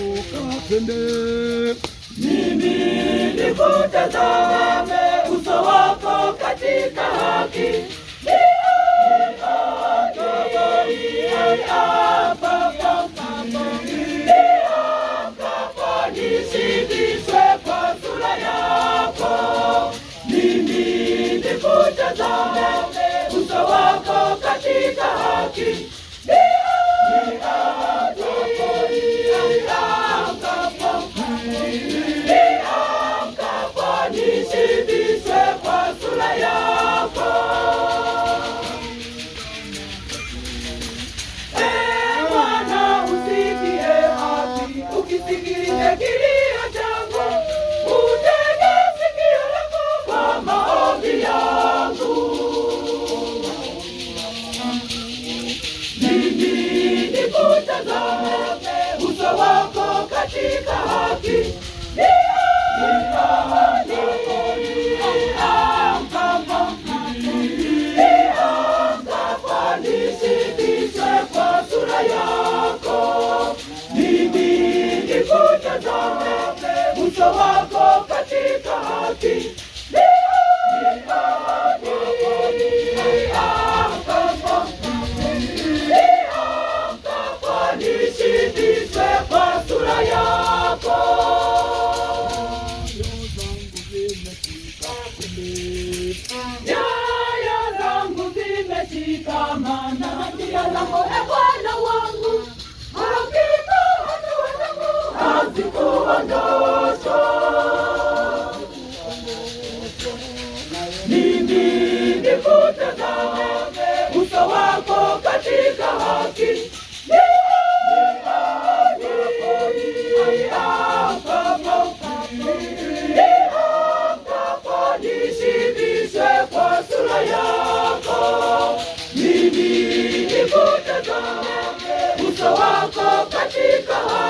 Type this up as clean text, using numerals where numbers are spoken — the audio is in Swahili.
vuka twende. Mimi nikutazame uso wako katika haki. Nisibishwe kwa sura yako. Mimi nikutazame uso wako katika haki. Nisibishwe kwa sura yako. Bwana usikie haki, ukisikiliza kilio changu, utege sikio lako kwa maombi yangu. Mimi nikutazame uso wako katika haki. Nisibishwe kwa sura yako. Mimi nikutazame uso wako katika haki. Nisibishwe kwa sura yako. Nyayo zangu zimeshikamana, njia zako e Bwana wangu, hakika hatua zangu hazikuondoshwa. Mimi nikutazame uso wako katika haki. Nisibishwe kwa sura yako. Mimi nikutazame uso wako katika haki.